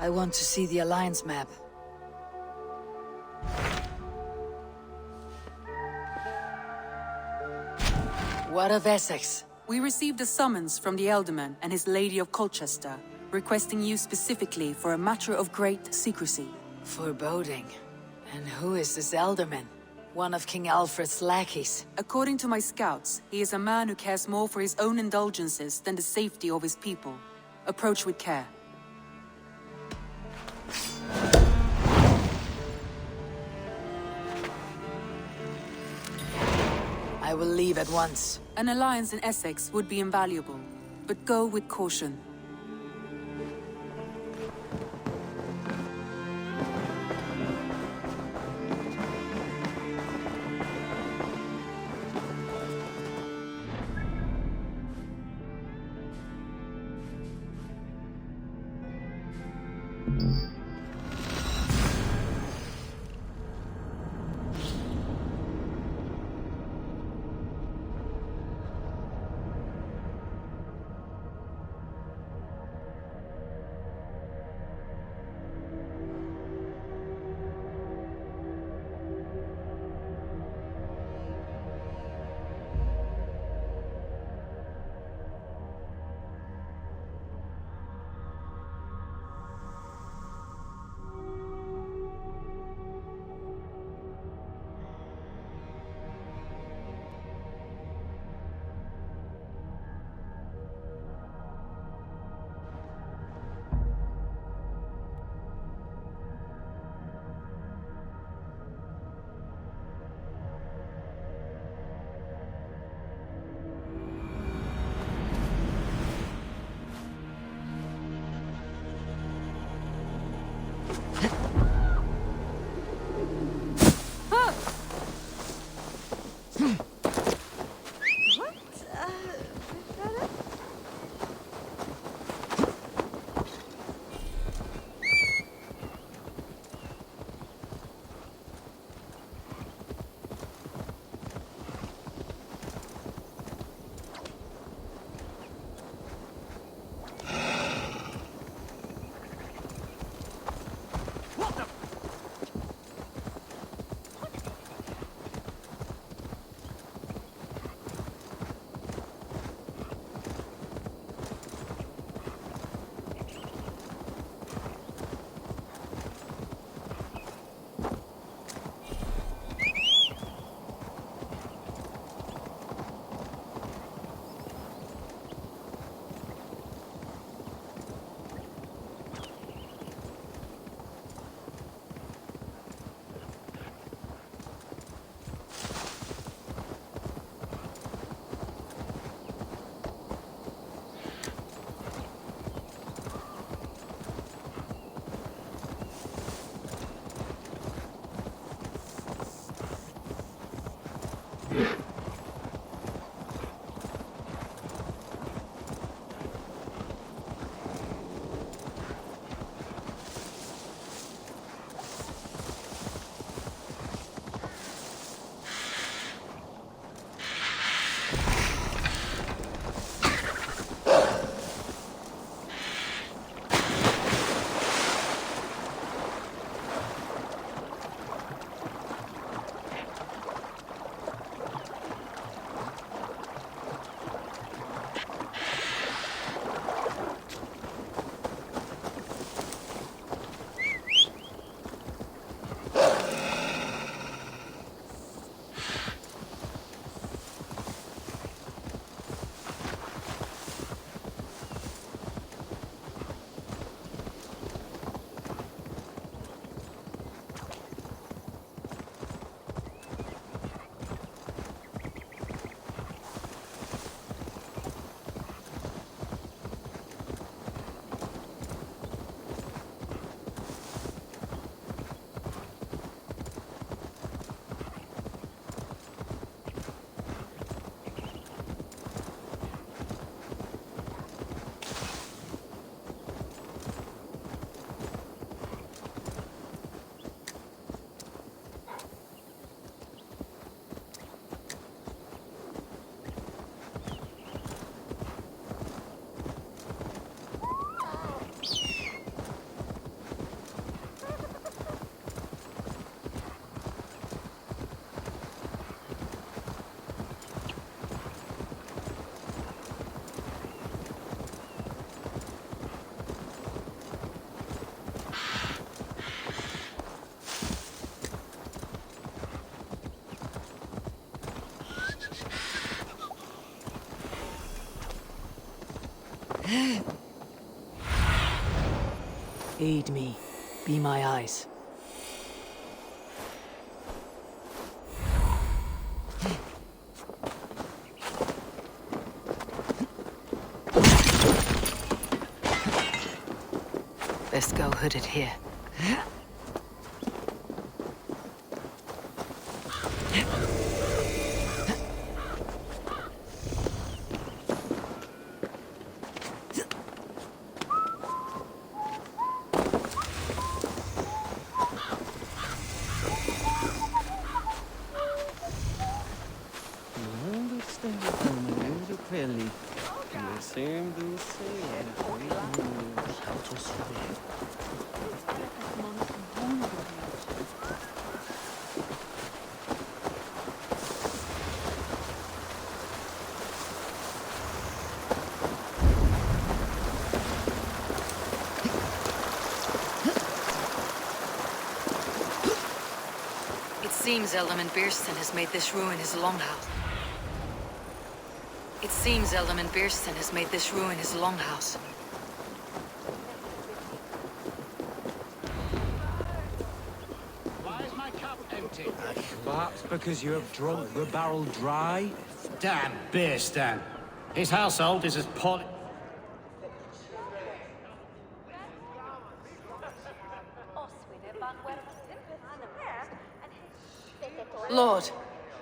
I want to see the Alliance map. What of Essex? We received a summons from the Elderman and his Lady of Colchester, requesting you specifically for a matter of great secrecy. Foreboding. And who is this Elderman? One of King Alfred's lackeys. According to my scouts, he is a man who cares more for his own indulgences than the safety of his people. Approach with care. I will leave at once. An alliance in Essex would be invaluable, but go with caution. Aid me. Be my eyes. Best go hooded here. It seems Alderman Beerston has made this ruin his longhouse. It seems Alderman Beerston has made this ruin his longhouse. Why is my cup empty? Perhaps because you have drunk the barrel dry? Damn Beerstan. His household is as poly... Lord,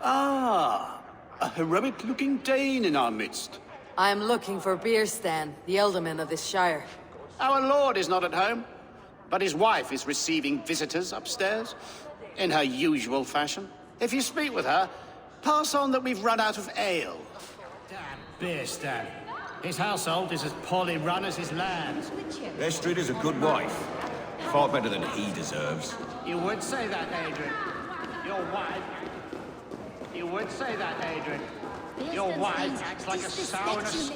Ah, a heroic-looking Dane in our midst. I am looking for Beerstan, the alderman of this shire. Our lord is not at home, but his wife is receiving visitors upstairs, in her usual fashion. If you speak with her, pass on that we've run out of ale. Damn Beerstan. His household is as poorly run as his lands. Estrid is a good wife. Far better than he deserves. You would say that, Adrian. Your wife... You would say that, Adrian. Your wife acts like a sow in a...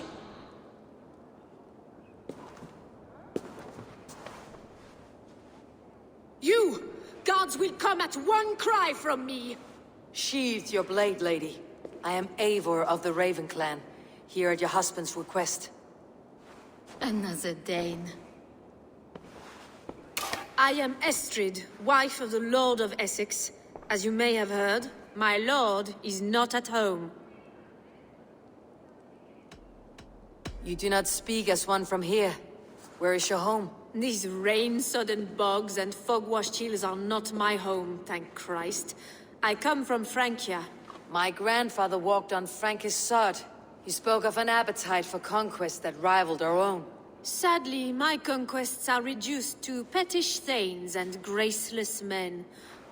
You! Guards will come at one cry from me! Sheathe your blade, lady. I am Eivor of the Raven clan, here at your husband's request. Another Dane. I am Estrid, wife of the Lord of Essex. As you may have heard, my lord is not at home. You do not speak as one from here. Where is your home? These rain-sodden bogs and fog-washed hills are not my home, thank Christ. I come from Francia. My grandfather walked on Frankish sod. He spoke of an appetite for conquest that rivaled our own. Sadly, my conquests are reduced to pettish thanes and graceless men,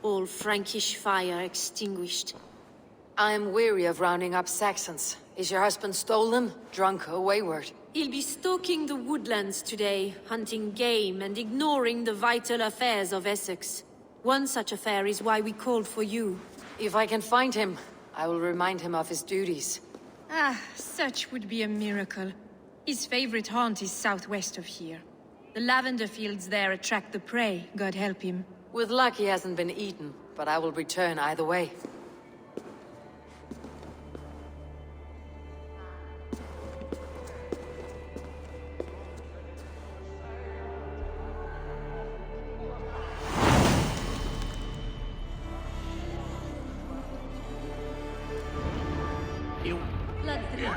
all Frankish fire extinguished. I am weary of rounding up Saxons. Is your husband stolen, drunk, or wayward? He'll be stalking the woodlands today, hunting game and ignoring the vital affairs of Essex. One such affair is why we called for you. If I can find him, I will remind him of his duties. Ah, such would be a miracle. His favorite haunt is southwest of here. The lavender fields there attract the prey, God help him. With luck, he hasn't been eaten, but I will return either way.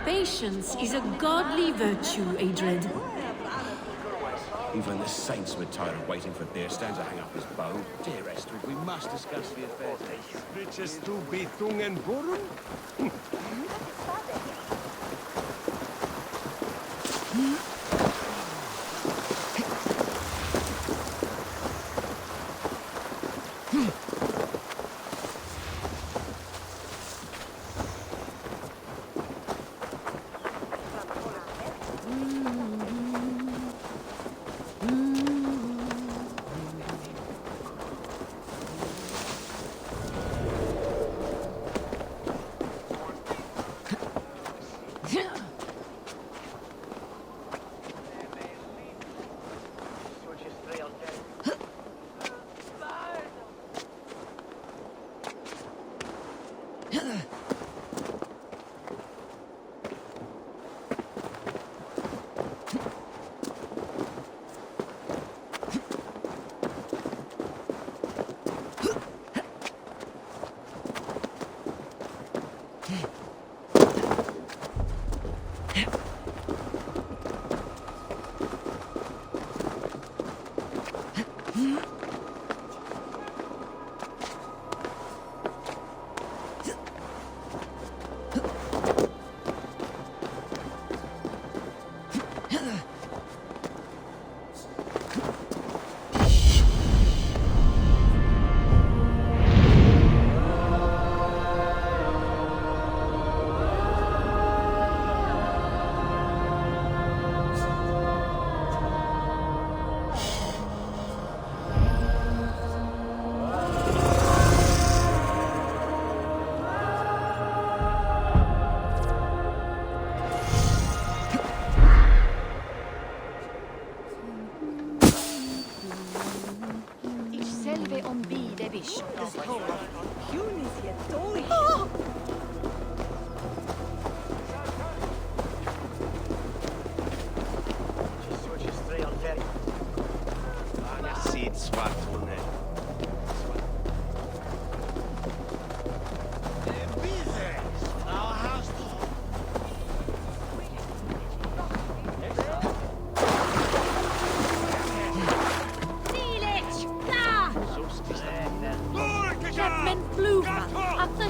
Patience is a godly virtue, Adred. Even the saints were tired of waiting for Beerstan to hang up his bow. Dear Estrid, we must discuss the affairs. Riches to be tung and burn? Ich selve om bidevish. Sid svartone. Silich! Da! Chapman Fluga! At the...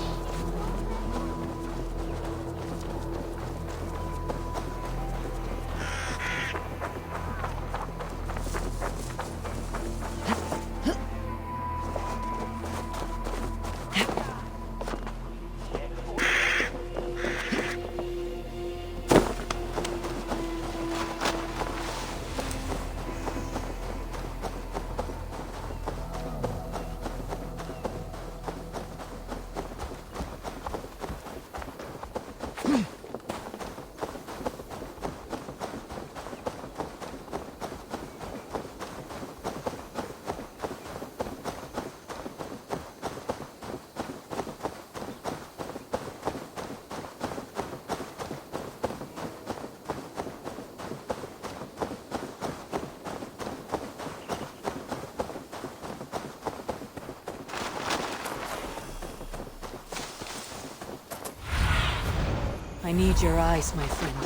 I need your eyes, my friend.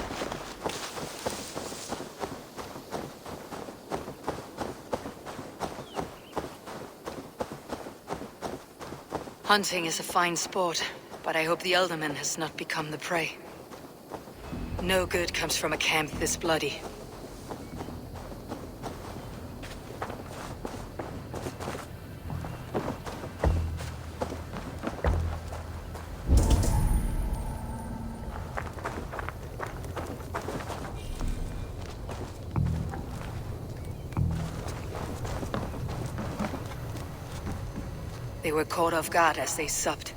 Hunting is a fine sport, but I hope the Elderman has not become the prey. No good comes from a camp this bloody. They were caught off guard as they supped.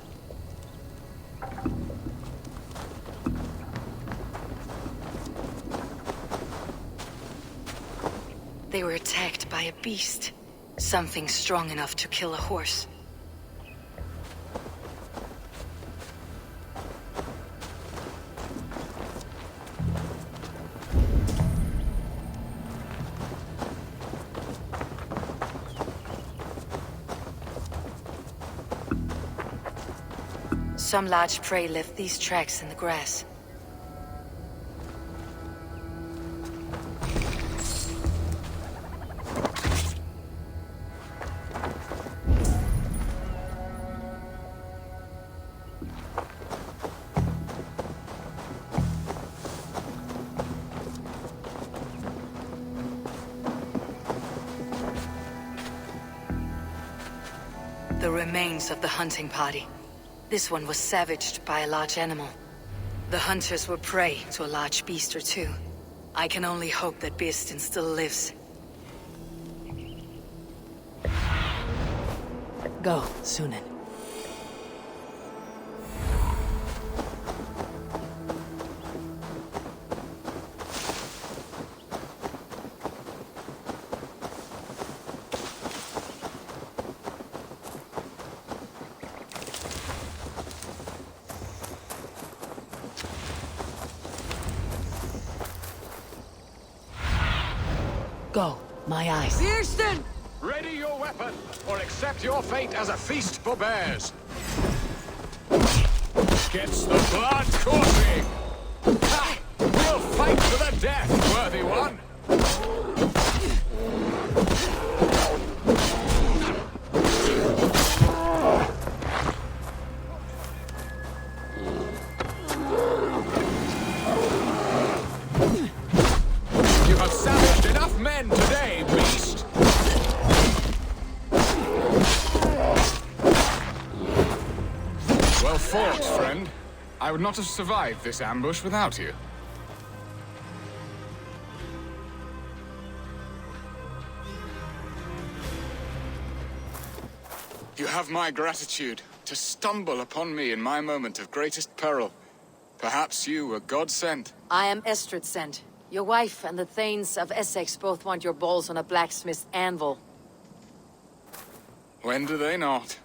They were attacked by a beast. Something strong enough to kill a horse. Some large prey left these tracks in the grass. The remains of the hunting party. This one was savaged by a large animal. The hunters were prey to a large beast or two. I can only hope that Beastin still lives. Go, Sunan. Go, my eyes. Beastin! Ready your weapon, or accept your fate as a feast for bears. Gets the blood coursing. Ha! We'll fight to the death, worthy one. fought, friend. I would not have survived this ambush without you. You have my gratitude to stumble upon me in my moment of greatest peril. Perhaps you were God-sent. I am Estrid sent. Your wife and the Thanes of Essex both want your balls on a blacksmith's anvil. When do they not?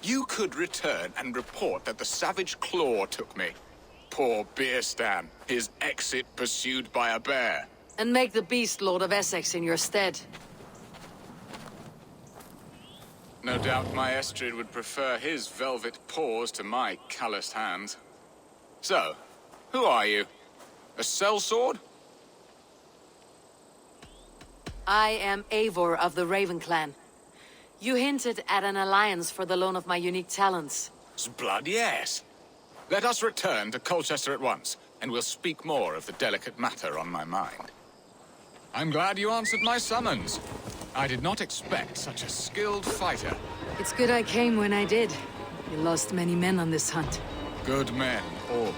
You could return and report that the savage Claw took me. Poor Beerstan, his exit pursued by a bear. And make the beast Lord of Essex in your stead. No doubt my Estrid would prefer his velvet paws to my calloused hands. So, who are you? A sellsword? I am Eivor of the Raven Clan. You hinted at an alliance for the loan of my unique talents. Blood, yes. Let us return to Colchester at once, and we'll speak more of the delicate matter on my mind. I'm glad you answered my summons. I did not expect such a skilled fighter. It's good I came when I did. You lost many men on this hunt. Good men, all.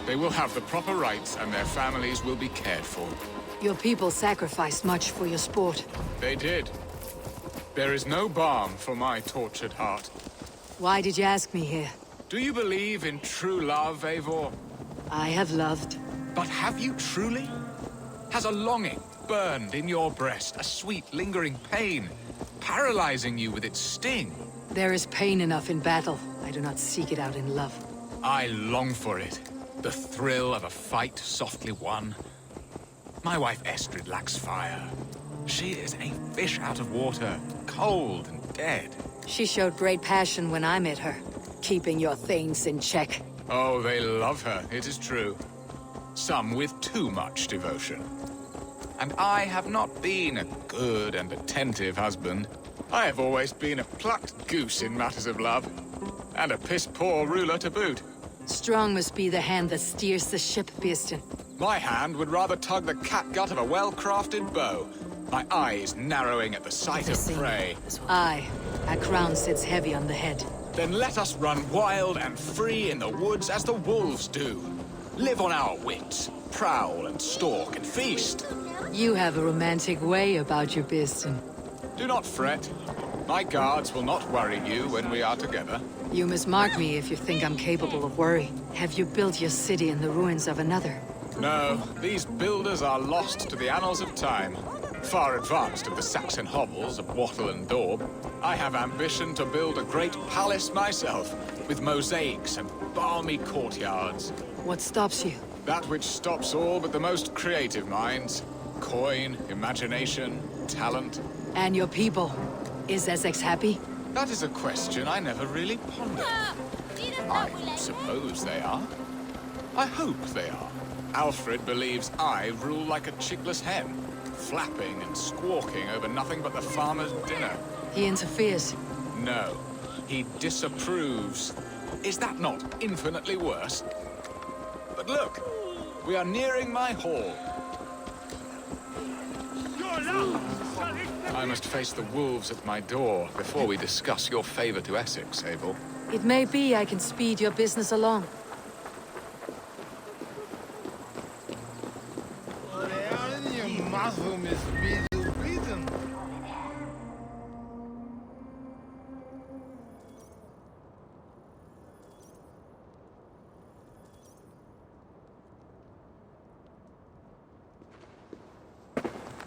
They will have the proper rights, and their families will be cared for. Your people sacrificed much for your sport. They did. There is no balm for my tortured heart. Why did you ask me here? Do you believe in true love, Eivor? I have loved. But have you truly? Has a longing burned in your breast, a sweet, lingering pain, paralyzing you with its sting? There is pain enough in battle. I do not seek it out in love. I long for it. The thrill of a fight softly won. My wife Estrid lacks fire. She is a fish out of water, cold and dead. She showed great passion when I met her, keeping your Thanes in check. Oh, they love her, it is true. Some with too much devotion. And I have not been a good and attentive husband. I have always been a plucked goose in matters of love. And a piss-poor ruler to boot. Strong must be the hand that steers the ship, Beerstan. My hand would rather tug the catgut of a well-crafted bow. My eyes narrowing at the sight of prey. Aye, a crown sits heavy on the head. Then let us run wild and free in the woods as the wolves do. Live on our wits, prowl and stalk and feast. You have a romantic way about you, Beerstan. Do not fret. My guards will not worry you when we are together. You must mark me if you think I'm capable of worry. Have you built your city in the ruins of another? No, these builders are lost to the annals of time. Far advanced of the Saxon hovels of Wattle and Daub, I have ambition to build a great palace myself, with mosaics and balmy courtyards. What stops you? That which stops all but the most creative minds. Coin, imagination, talent. And your people? Is Essex happy? That is a question I never really pondered. I suppose they are. I hope they are. Alfred believes I rule like a chickless hen, flapping and squawking over nothing but the farmer's dinner. He interferes. No, he disapproves. Is that not infinitely worse? But look, we are nearing my hall. I must face the wolves at my door before we discuss your favor to Essex, Abel. It may be I can speed your business along.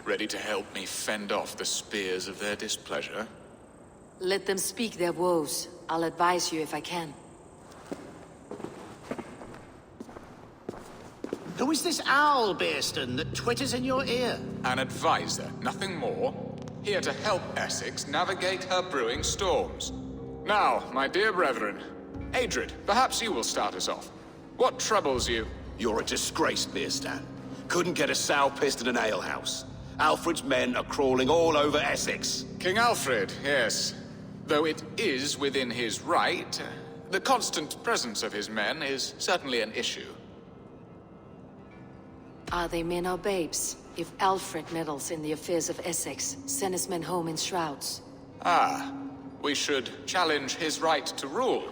Ready to help me fend off the spears of their displeasure? Let them speak their woes. I'll advise you if I can. Who is this owl, Beerstan, that twitters in your ear? An advisor, nothing more. Here to help Essex navigate her brewing storms. Now, my dear brethren, Adrid, perhaps you will start us off. What troubles you? You're a disgrace, Beerstan. Couldn't get a sow pissed in an alehouse. Alfred's men are crawling all over Essex. King Alfred, yes. Though it is within his right, the constant presence of his men is certainly an issue. Are they men or babes? If Alfred meddles in the affairs of Essex, send his men home in shrouds. Ah, we should challenge his right to rule.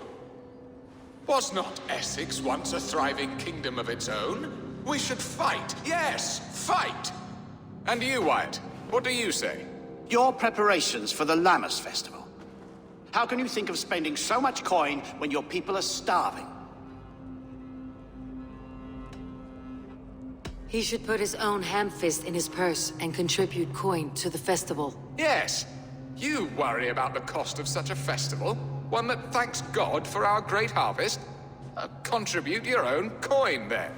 Was not Essex once a thriving kingdom of its own? We should fight, yes, fight! And you, Wyatt, what do you say? Your preparations for the Lammas festival. How can you think of spending so much coin when your people are starving? He should put his own hand-fist in his purse and contribute coin to the festival. Yes, you worry about the cost of such a festival, one that thanks God for our great harvest. Contribute your own coin, then.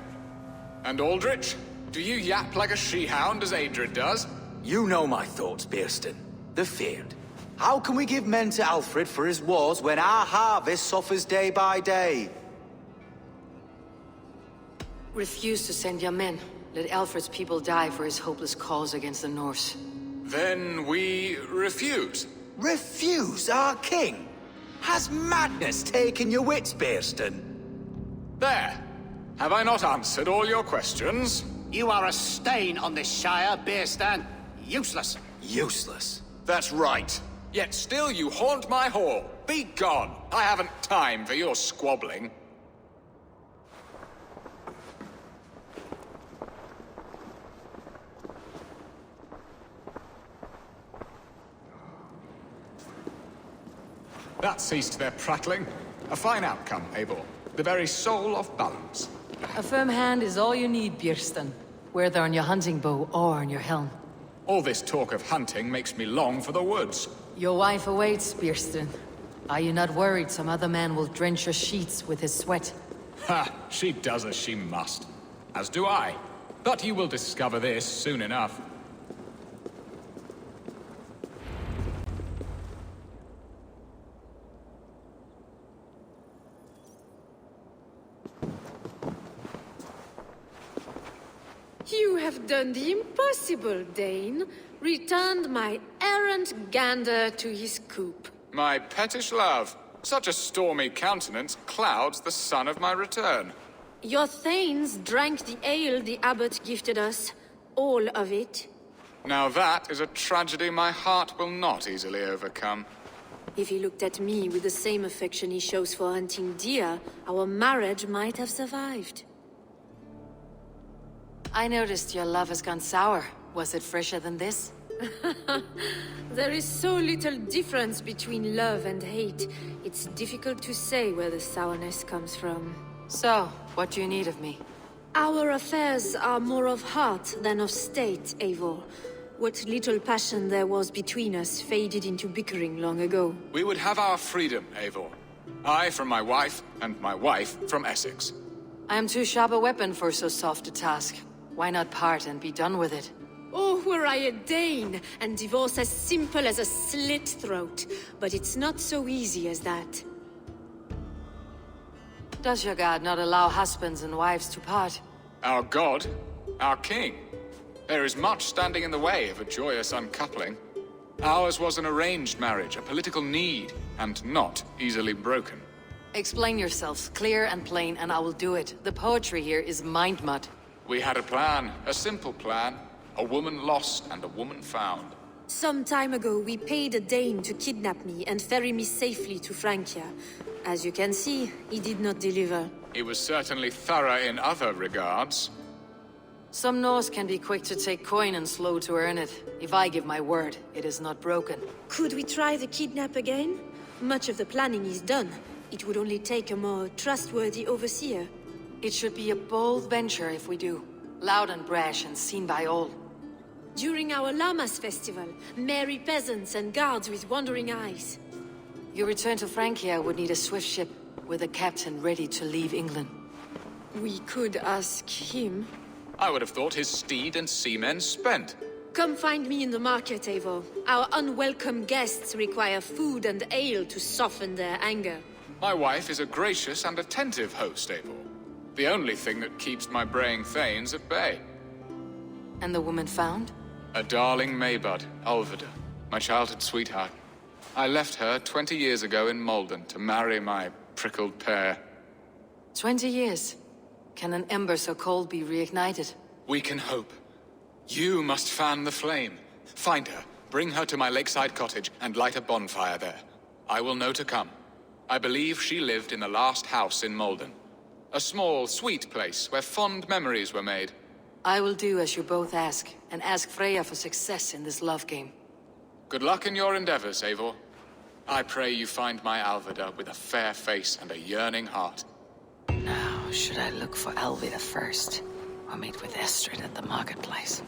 And Aldrich, do you yap like a she-hound as Adred does? You know my thoughts, Bearston. The feared. How can we give men to Alfred for his wars when our harvest suffers day by day? Refuse to send your men. Let Alfred's people die for his hopeless cause against the Norse. Then we refuse. Refuse our king? Has madness taken your wits, Bearston? There. Have I not answered all your questions? You are a stain on this Shire, Bearstan. Useless. Useless. That's right. Yet still you haunt my hall. Be gone. I haven't time for your squabbling. That ceased their prattling. A fine outcome, Eivor. The very soul of balance. A firm hand is all you need, Björnston. Whether on your hunting bow or on your helm. All this talk of hunting makes me long for the woods. Your wife awaits, Björnston. Are you not worried some other man will drench your sheets with his sweat? Ha! She does as she must. As do I. But you will discover this soon enough. You have done the impossible, Dane. Returned my errant gander to his coop. My pettish love. Such a stormy countenance clouds the sun of my return. Your thanes drank the ale the abbot gifted us. All of it. Now that is a tragedy my heart will not easily overcome. If he looked at me with the same affection he shows for hunting deer, our marriage might have survived. I noticed your love has gone sour. Was it fresher than this? There is so little difference between love and hate. It's difficult to say where the sourness comes from. So, what do you need of me? Our affairs are more of heart than of state, Eivor. What little passion there was between us faded into bickering long ago. We would have our freedom, Eivor. I from my wife, and my wife from Essex. I am too sharp a weapon for so soft a task. Why not part and be done with it? Oh, were I a Dane, and divorce as simple as a slit throat. But it's not so easy as that. Does your god not allow husbands and wives to part? Our god? Our king? There is much standing in the way of a joyous uncoupling. Ours was an arranged marriage, a political need, and not easily broken. Explain yourselves clear and plain, and I will do it. The poetry here is mind mud. We had a plan, a simple plan. A woman lost and a woman found. Some time ago, we paid a Dane to kidnap me and ferry me safely to Francia. As you can see, he did not deliver. He was certainly thorough in other regards. Some Norse can be quick to take coin and slow to earn it. If I give my word, it is not broken. Could we try the kidnap again? Much of the planning is done. It would only take a more trustworthy overseer. It should be a bold venture if we do. Loud and brash and seen by all. During our Lammas festival, merry peasants and guards with wandering eyes. Your return to Francia would need a swift ship, with a captain ready to leave England. We could ask him. I would have thought his steed and seamen spent. Come find me in the market, Eivor. Our unwelcome guests require food and ale to soften their anger. My wife is a gracious and attentive host, Eivor. The only thing that keeps my braying thanes at bay. And the woman found? A darling Maybud, Ulvida, my childhood sweetheart. I left her 20 years ago in Malden to marry my prickled pear. 20 years? Can an ember so cold be reignited? We can hope. You must fan the flame. Find her, bring her to my lakeside cottage, and light a bonfire there. I will know to come. I believe she lived in the last house in Malden. A small, sweet place where fond memories were made. I will do as you both ask, and ask Freya for success in this love game. Good luck in your endeavors, Eivor. I pray you find my Alvida with a fair face and a yearning heart. Now, should I look for Alvida first, or meet with Estrid at the marketplace?